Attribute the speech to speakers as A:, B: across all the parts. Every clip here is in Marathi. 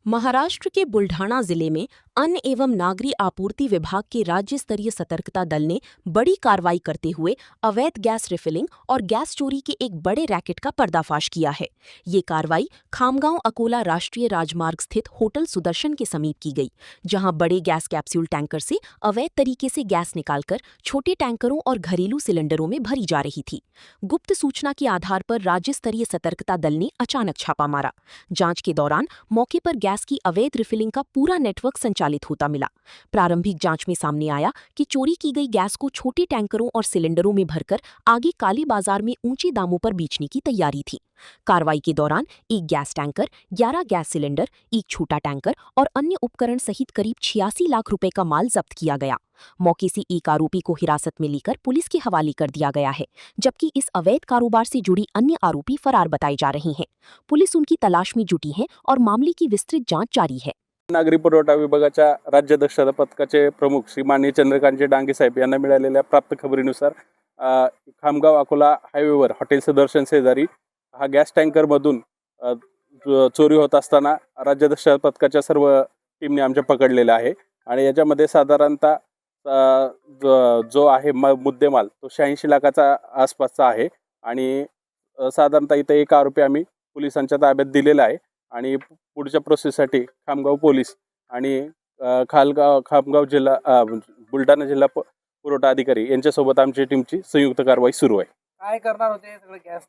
A: महाराष्ट्र के बुल्ढाना जिले में अन्न एवं नागरिक आपूर्ति विभाग के राज्य स्तरीय सतर्कता दल ने बड़ी कार्रवाई करते हुए अवैध गैस रिफिलिंग और गैस चोरी के एक बड़े रैकेट का पर्दाफाश किया है। ये कार्रवाई खामगांव अकोला राष्ट्रीय राजमार्ग स्थित होटल सुदर्शन के समीप की गई, जहां बड़े गैस कैप्सूल टैंकर से अवैध तरीके से गैस निकालकर छोटे टैंकरों और घरेलू सिलेंडरों में भरी जा रही थी। गुप्त सूचना के आधार पर राज्य स्तरीय सतर्कता दल ने अचानक छापा मारा। जांच के दौरान मौके पर गैस की अवैध रिफिलिंग का पूरा नेटवर्क संचालित होता मिला। प्रारंभिक जांच में सामने आया कि चोरी की गई गैस को छोटे टैंकरों और सिलेंडरों में भरकर आगे काली बाजार में ऊंचे दामों पर बेचने की तैयारी थी। कार्रवाई के दौरान एक गैस टैंकर, 11 गैस सिलेंडर, एक छोटा टैंकर और अन्य उपकरण सहित करीब 86 लाख रुपए का माल जब्त किया गया। मौके से एक आरोपी को हिरासत में लेकर पुलिस के हवाले कर दिया गया है, जबकि इस अवैध कारोबार से जुड़ी अन्य आरोपी फरार बताए जा रहे हैं। पुलिस उनकी तलाश में जुटी है और मामले की विस्तृत जांच जारी है।
B: नागरी पुरवठा विभागाच्या राज्य दक्षता पथकाचे प्रमुख श्री माननीय चंद्रकांतजी डांगे साहेब यांना मिळालेल्या प्राप्त खबरीनुसार खामगाव अकोला हायवेवर हॉटेल सुदर्शन शेजारी हा गॅस टँकरमधून चोरी होत असताना राज्य दक्षता पथकाच्या सर्व टीमने आमच्या पकडलेला आहे आणि याच्यामध्ये साधारणतः जो आहे मुद्देमाल तो 86 लाखाचा आसपासचा आहे आणि साधारणतः इथे एक आरोपी आम्ही पोलिसांच्या ताब्यात दिलेला आहे आणि पुढच्या प्रोसेससाठी खामगाव पोलीस आणि खामगाव जिल्हा बुलढाणा जिल्हा पुरवठा अधिकारी यांच्यासोबत आमची टीमची संयुक्त कारवाई सुरू आहे।
C: काय करणार होते सगळे गॅस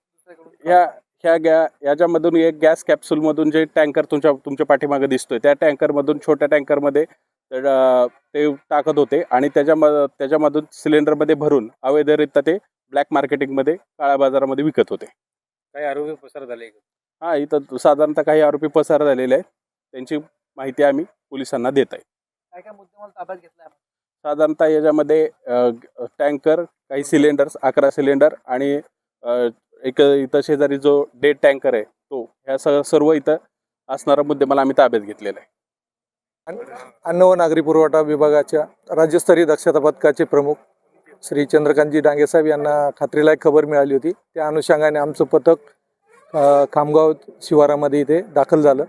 B: याच्यामधून एक गॅस कॅप्सूलमधून जे टँकर तुमच्या पाठीमागे दिसतोय त्या टँकरमधून छोट्या टँकरमध्ये ते टाकत होते आणि त्याच्यामधून सिलेंडरमध्ये भरून अवैधरित्या ते ब्लॅक मार्केटिंगमध्ये काळ्या बाजारामध्ये विकत होते।
C: काही आरोपी पसार झाले?
B: हां, इथं साधारणतः काही आरोपी पसार झालेले आहेत, त्यांची माहिती आम्ही पोलिसांना देत आहे।
C: काय काय मुद्देमाल ताब्यात घेतला?
B: साधारणतः याच्यामध्ये टँकर, काही सिलेंडर्स, 11 सिलेंडर आणि एक इथं शेजारी जो डेड टँकर आहे तो, ह्या सर्व इथं असणारा मुद्देमाल आम्ही ताब्यात घेतलेला आहे।
D: अन्न व नागरी पुरवठा विभागाच्या राज्यस्तरीय दक्षता पथकाचे प्रमुख श्री चंद्रकांतजी डांगे साहेब यांना खात्रीलायक खबर मिळाली होती। त्या अनुषंगाने आमचं पथक खामगाव शिवारामध्ये इथे दाखल झालं।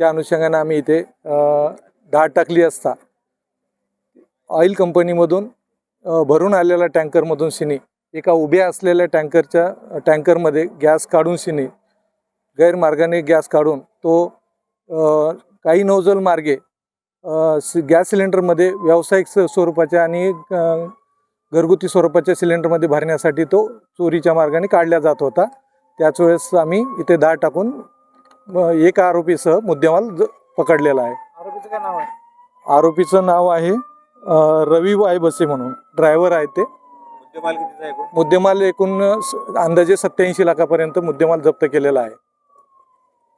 D: त्या अनुषंगाने आम्ही इथे धाड टाकली असता ऑइल कंपनीमधून भरून आलेल्या टँकरमधून शिनी एका उभ्या असलेल्या टँकरमध्ये गॅस काढून शिनी गैरमार्गाने गॅस काढून तो काही नोझल मार्गे गॅस सिलेंडरमध्ये व्यावसायिक स्वरूपाच्या आणि घरगुती स्वरूपाच्या सिलेंडरमध्ये भरण्यासाठी तो चोरीच्या मार्गाने काढला जात होता। त्याच वेळेस आम्ही इथे धाड टाकून एक आरोपीसह मुद्देमाल पकडलेला आहे।
C: आरोपीचं काय नाव आहे?
D: आरोपीचं नाव आहे रवी वाय बसे म्हणून, ड्रायव्हर आहे ते।
C: मुद्देमाल कितीचा आहे?
D: मुद्देमाल एकूण अंदाजे 87 लाखापर्यंत मुद्देमाल जप्त केलेला आहे।